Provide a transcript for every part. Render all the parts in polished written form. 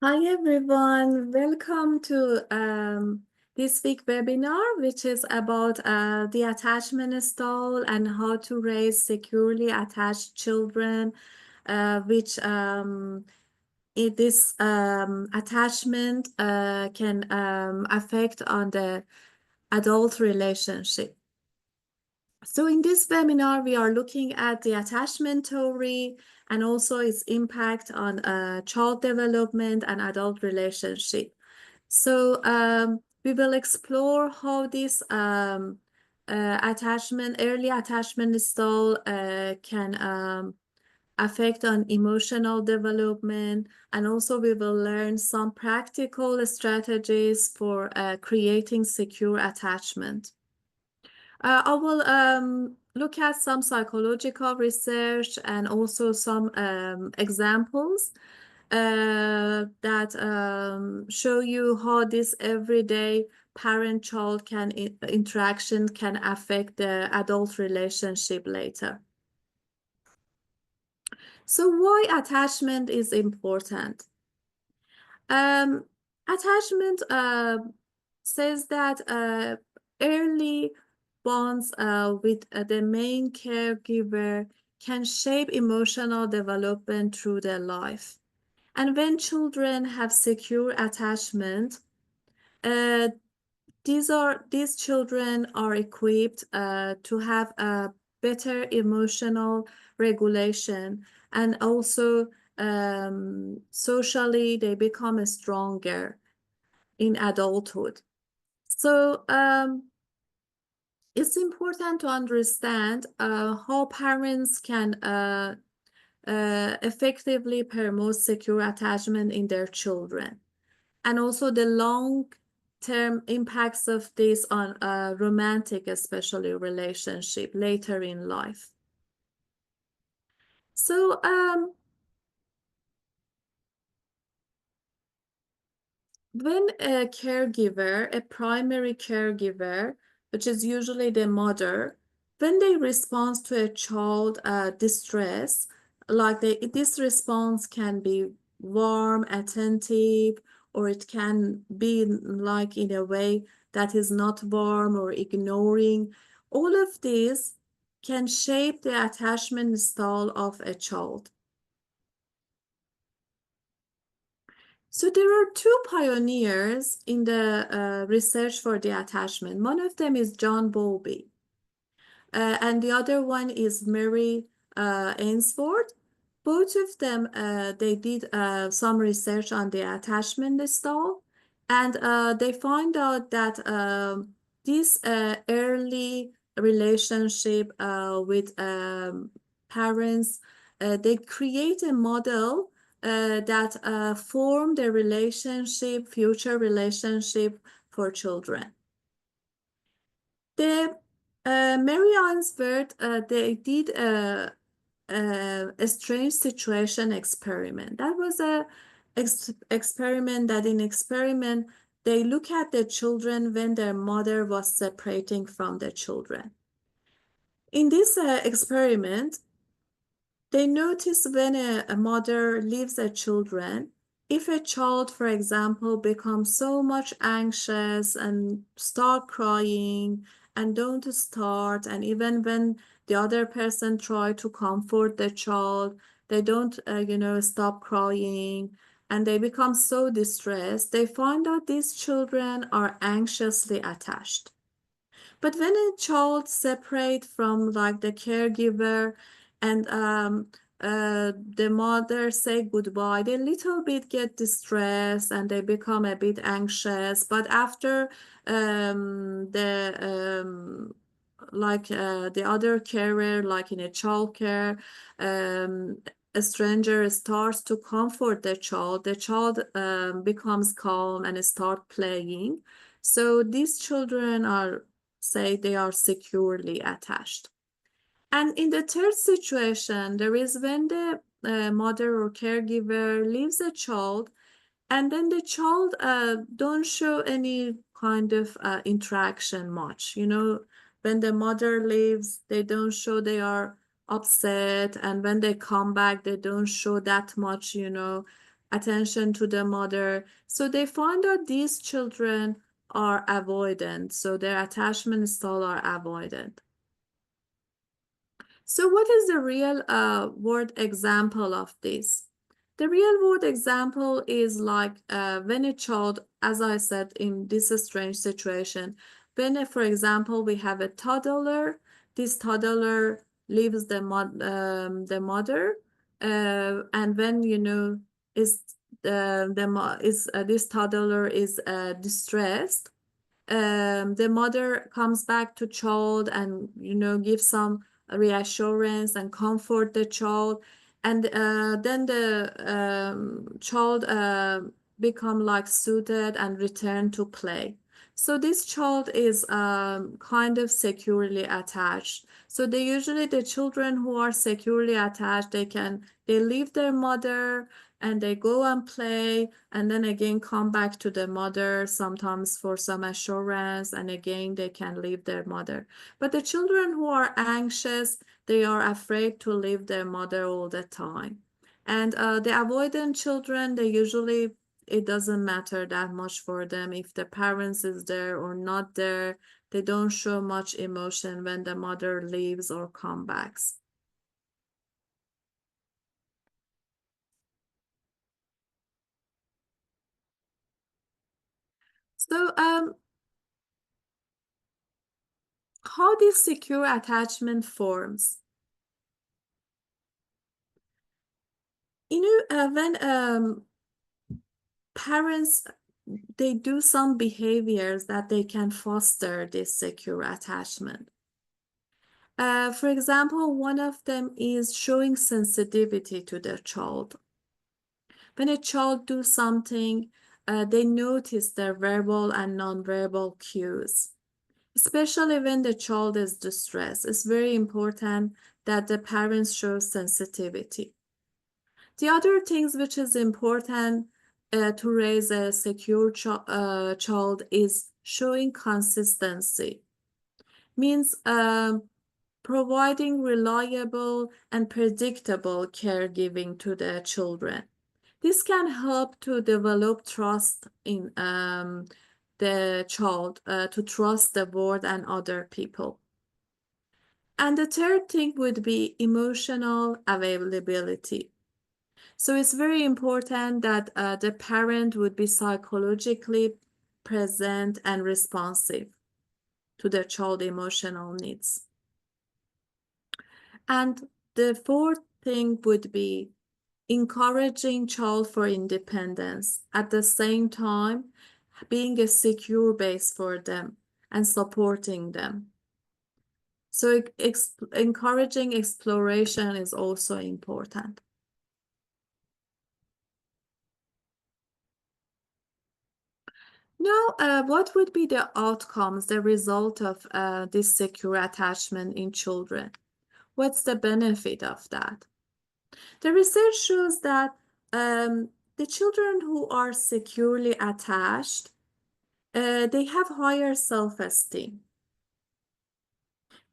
Hi everyone, welcome to this week webinar, which is about the attachment style and how to raise securely attached children, which this attachment can affect on the adult relationship. So in this webinar, we are looking at the attachment theory and also its impact on child development and adult relationship. So we will explore how this early attachment style can affect on emotional development, and also we will learn some practical strategies for creating secure attachment. I will look at some psychological research and also some examples that show you how this everyday parent-child interaction can affect the adult relationship later. So why attachment is important? Um, Attachment says that early bonds with the main caregiver can shape emotional development through their life. And when children have secure attachment, uh, these children are equipped to have a better emotional regulation, and also socially they become stronger in adulthood. So it's important to understand how parents can effectively promote secure attachment in their children, and also the long-term impacts of this on a romantic, especially relationship later in life. So when a caregiver, a primary caregiver, which is usually the mother, when they respond to a child distress, this response can be warm, attentive, or it can be like in a way that is not warm or ignoring. All of these can shape the attachment style of a child. So there are two pioneers in the research for the attachment. One of them is John Bowlby, and the other one is Mary Ainsworth. Both of them, they did some research on the attachment style, and they find out that this early relationship with parents, they create a model that form the future relationship for children. The Mary Ainsworth, they did a strange situation experiment. That was a experiment that in experiment they look at the children when their mother was separating from the children. In this experiment, they notice when a mother leaves her children, if a child, for example, becomes so much anxious and start crying and don't start, and even when the other person try to comfort the child, they don't, stop crying, and they become so distressed, they find out these children are anxiously attached. But when a child separate from like the caregiver and the mother say goodbye, they little bit get distressed and they become a bit anxious. But after the other carer, like in a child care, a stranger starts to comfort the child becomes calm and start playing. So these children are say they are securely attached. And in the third situation, there is when the mother or caregiver leaves a child, and then the child don't show any kind of interaction much. When the mother leaves, they don't show they are upset, and when they come back, they don't show that much, attention to the mother. So they find out these children are avoidant, so their attachment style are avoidant. So what is the real world example of this? The real world example is like when a child, as I said, in this strange situation, when, for example, we have a toddler, this toddler leaves the mother, and when is this toddler is distressed, the mother comes back to child and gives some reassurance and comfort the child, and then the child become like suited and return to play. So this child is kind of securely attached. So the children who are securely attached, they leave their mother and they go and play, and then again come back to the mother, sometimes for some assurance, and again they can leave their mother. But the children who are anxious, they are afraid to leave their mother all the time. And the avoidant children, it doesn't matter that much for them if the parents is there or not there. They don't show much emotion when the mother leaves or come back. So how this secure attachment forms? When parents, they do some behaviors that they can foster this secure attachment. For example, one of them is showing sensitivity to their child. When a child do something, they notice their verbal and nonverbal cues, especially when the child is distressed. It's very important that the parents show sensitivity. The other things which is important to raise a secure child is showing consistency. Means providing reliable and predictable caregiving to the children. This can help to develop trust in the child, to trust the world and other people. And the third thing would be emotional availability. So it's very important that the parent would be psychologically present and responsive to their child emotional needs. And the fourth thing would be encouraging child for independence, at the same time being a secure base for them and supporting them. So encouraging exploration is also important. Now, what would be the outcomes, the result of this secure attachment in children? What's the benefit of that? The research shows that the children who are securely attached, they have higher self-esteem.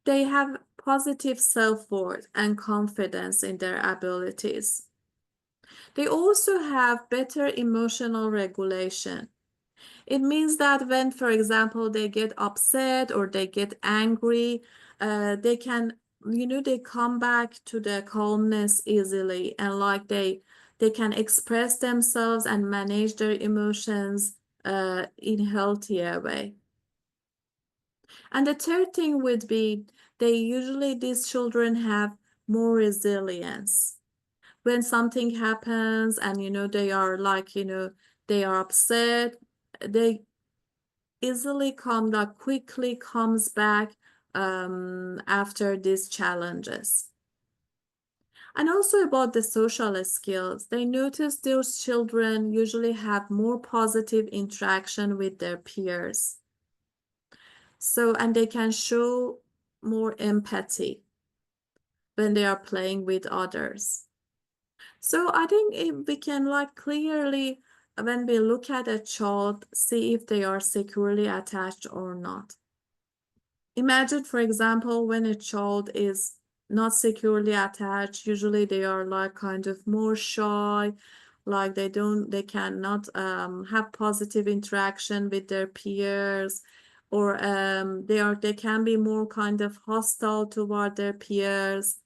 They have positive self-worth and confidence in their abilities. They also have better emotional regulation. It means that when, for example, they get upset or they get angry, they can, they come back to the calmness easily, and like they can express themselves and manage their emotions in healthier way. And the third thing would be these children have more resilience. When something happens and they are like, they are upset, they quickly comes back after these challenges. And also about the social skills, they notice those children usually have more positive interaction with their peers. So, and they can show more empathy when they are playing with others. So I think we can like clearly, when we look at a child, see if they are securely attached or not. Imagine, for example, when a child is not securely attached, usually they are like kind of more shy, like they cannot have positive interaction with their peers, or they can be more kind of hostile toward their peers.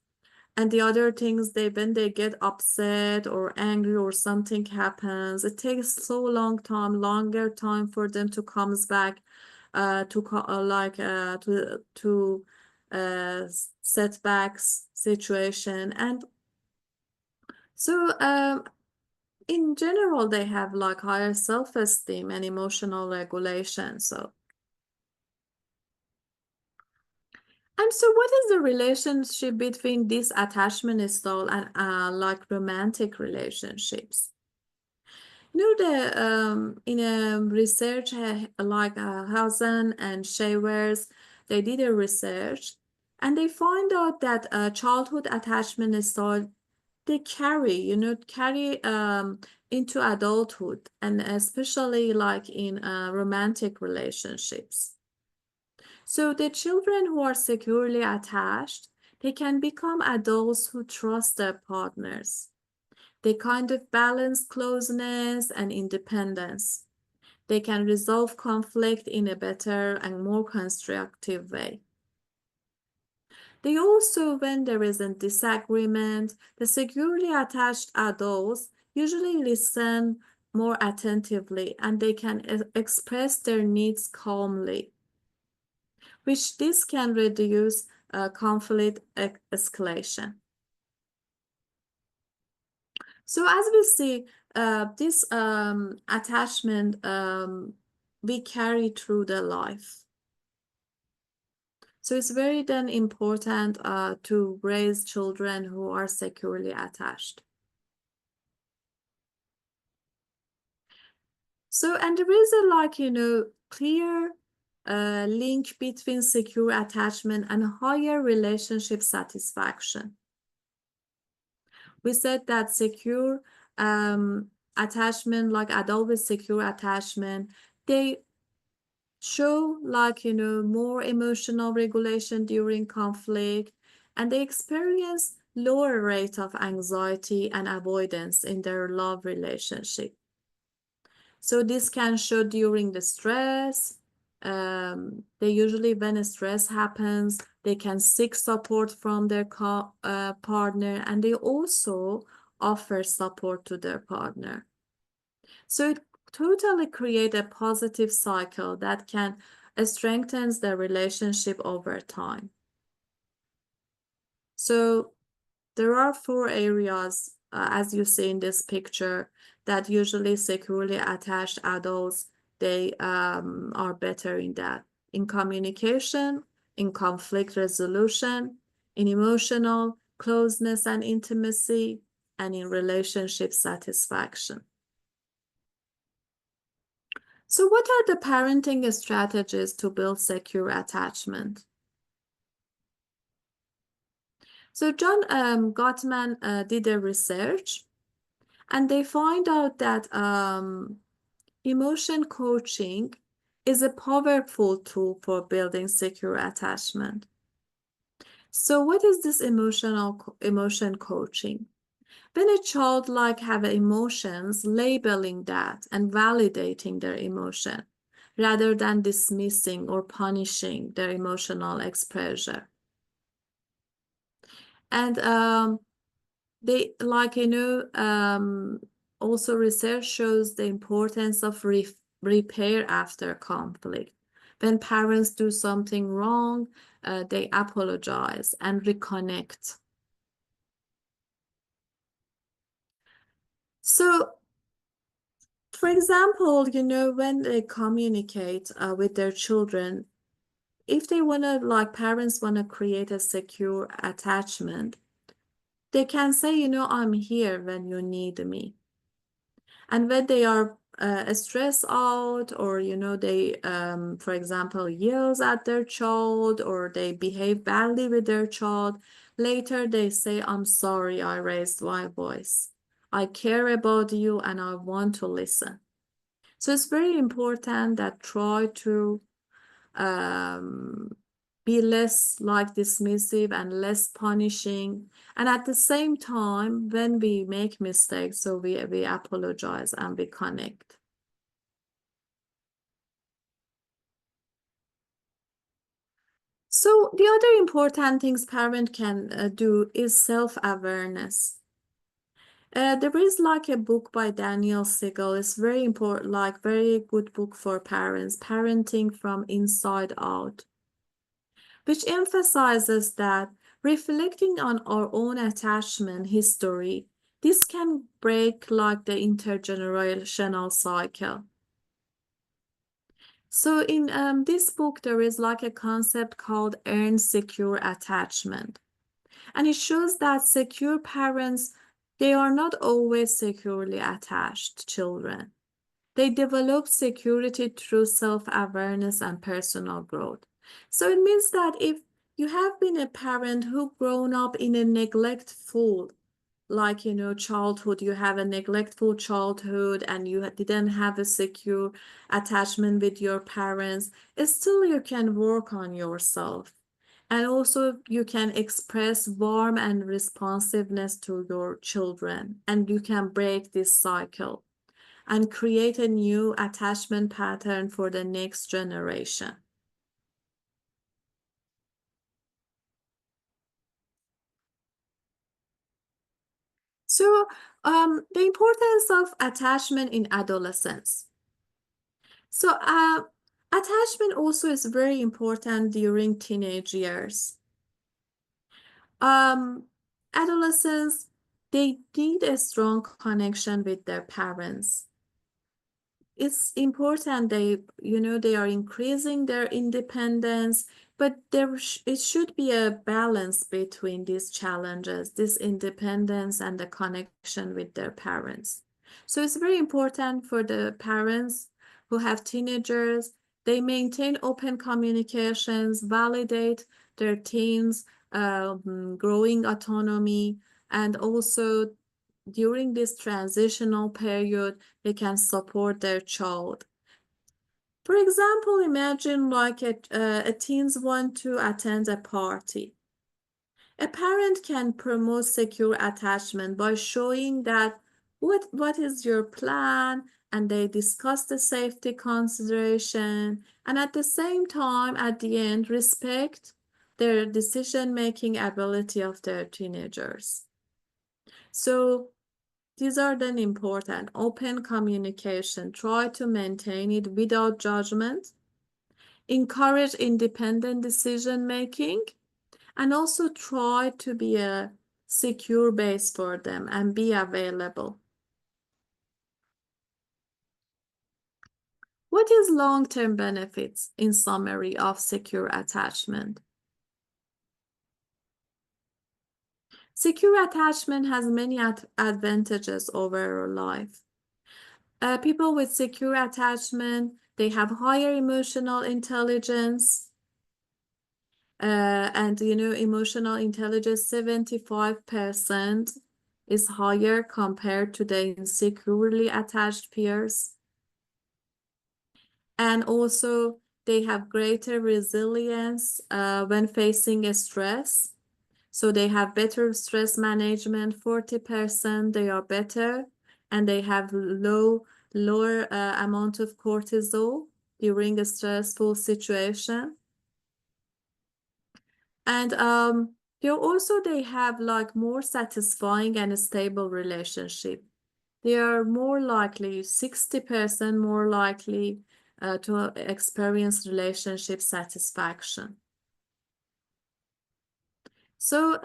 And the other things, when they get upset or angry or something happens, it takes so longer time for them to comes back to setbacks situation. And so in general, they have like higher self-esteem and emotional regulation. And so what is the relationship between this attachment style and like romantic relationships? You know, in a research like Hausen and Shavers, they did a research and they find out that childhood attachment style, they carry into adulthood, and especially like in romantic relationships. So the children who are securely attached, they can become adults who trust their partners. They kind of balance closeness and independence. They can resolve conflict in a better and more constructive way. They also, when there is a disagreement, the securely attached adults usually listen more attentively, and they can express their needs calmly, which this can reduce conflict escalation. So as we see, this attachment we carry through the life. So it's very then important to raise children who are securely attached. So, and there is a clear link between secure attachment and higher relationship satisfaction. We said that secure attachment, like adult with secure attachment, they show more emotional regulation during conflict, and they experience lower rate of anxiety and avoidance in their love relationship. So this can show during the stress. They usually, when a stress happens, they can seek support from their partner, and they also offer support to their partner. So it totally create a positive cycle that can strengthens the relationship over time. So there are 4 areas, as you see in this picture, that usually securely attached adults, they are better in that. In communication, in conflict resolution, in emotional closeness and intimacy, and in relationship satisfaction. So what are the parenting strategies to build secure attachment? So John Gottman did a research, and they find out that emotion coaching is a powerful tool for building secure attachment. So what is this emotion coaching? When a child have emotions, labeling that and validating their emotion rather than dismissing or punishing their emotional expression. And they also research shows the importance of repair after conflict. When parents do something wrong, they apologize and reconnect. So, for example, when they communicate with their children, if they want to, parents want to create a secure attachment, they can say, I'm here when you need me. And when they are stressed out, or they for example yells at their child, or they behave badly with their child, later they say, I'm sorry I raised my voice, I care about you and I want to listen. So it's very important that try to be less like dismissive and less punishing. And at the same time, when we make mistakes, so we apologize and we connect. So the other important things parent can do is self-awareness. There is like a book by Daniel Siegel. It's very important, like very good book for parents, Parenting from Inside Out, which emphasizes that reflecting on our own attachment history, this can break like the intergenerational cycle. So in this book, there is like a concept called earned secure attachment. And it shows that secure parents, they are not always securely attached children. They develop security through self-awareness and personal growth. So it means that if you have been a parent who grown up in a neglectful, like, childhood, you have a neglectful childhood and you didn't have a secure attachment with your parents, still you can work on yourself. And also you can express warmth and responsiveness to your children, and you can break this cycle and create a new attachment pattern for the next generation. So, the importance of attachment in adolescence. So, attachment also is very important during teenage years. Um, Adolescents, they need a strong connection with their parents. It's important they are increasing their independence, but it should be a balance between these challenges, this independence and the connection with their parents. So it's very important for the parents who have teenagers, they maintain open communications, validate their teens growing autonomy, and also during this transitional period they can support their child. For example, imagine like a teens want to attend a party. A parent can promote secure attachment by showing that what is your plan, and they discuss the safety consideration, and at the same time at the end respect their decision-making ability of their teenagers. So these are then important. Open communication. Try to maintain it without judgment. Encourage independent decision making. And also try to be a secure base for them and be available. What is long-term benefits in summary of secure attachment? Secure attachment has many advantages over life. People with secure attachment, they have higher emotional intelligence. And emotional intelligence, 75% is higher compared to the insecurely attached peers. And also they have greater resilience when facing a stress. So they have better stress management, 40% they are better, and they have lower amount of cortisol during a stressful situation. And they have like more satisfying and stable relationship. They are more likely, 60% more likely to experience relationship satisfaction. So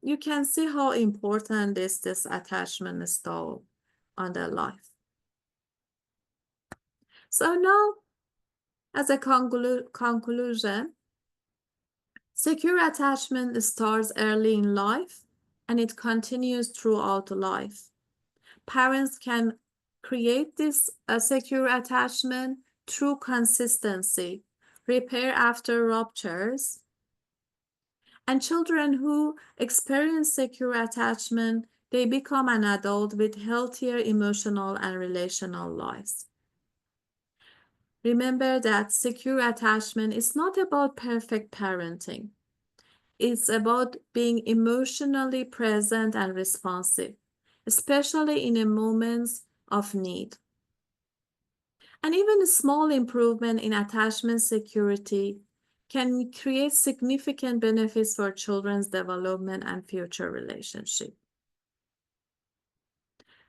you can see how important is this attachment style on their life. So now, as a conclusion, secure attachment starts early in life and it continues throughout life. Parents can create this secure attachment through consistency, repair after ruptures, and children who experience secure attachment, they become an adult with healthier emotional and relational lives. Remember that secure attachment is not about perfect parenting. It's about being emotionally present and responsive, especially in a moments of need. And even a small improvement in attachment security can create significant benefits for children's development and future relationship.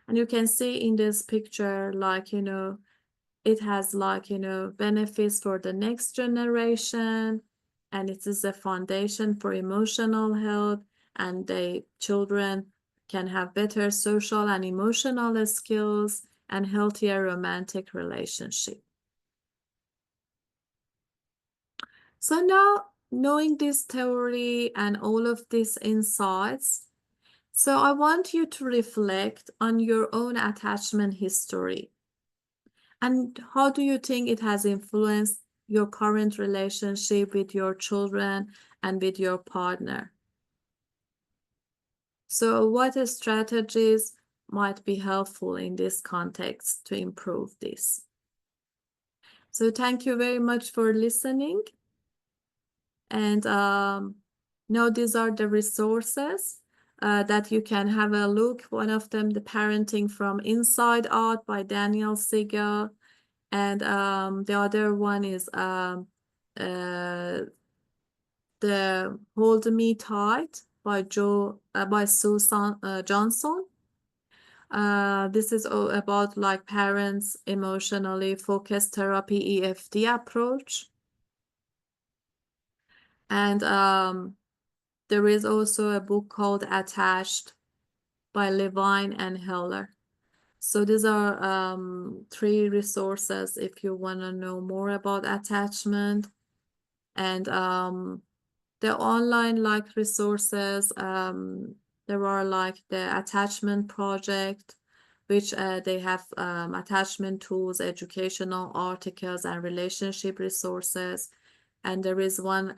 And you can see in this picture, like, it has like, benefits for the next generation, and it is a foundation for emotional health, and the children can have better social and emotional skills and healthier romantic relationship. So now, knowing this theory and all of these insights, so I want you to reflect on your own attachment history. And how do you think it has influenced your current relationship with your children and with your partner? So what strategies might be helpful in this context to improve this? So thank you very much for listening. And now these are the resources that you can have a look. One of them, The Parenting from Inside Out by Daniel Siegel. And the other one is The Hold Me Tight by Susan Johnson. This is all about like parents emotionally focused therapy EFT approach. And there is also a book called Attached by Levine and Heller. So these are 3 resources if you want to know more about attachment. And the online like resources, there are like the Attachment Project, which they have attachment tools, educational articles, and relationship resources. And there is one,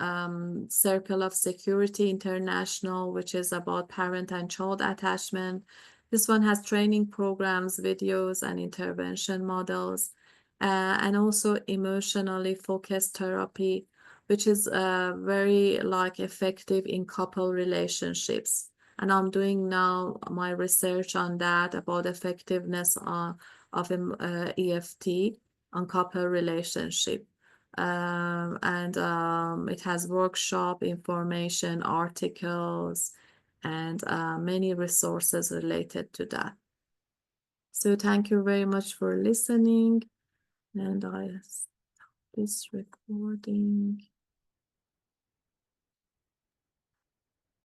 Circle of Security International, which is about parent and child attachment. This one has training programs, videos, and intervention models, and also emotionally focused therapy, which is very like effective in couple relationships. And I'm doing now my research on that, about effectiveness of EFT on couple relationship. And it has workshop information, articles, and many resources related to that. So thank you very much for listening, and I stop this recording.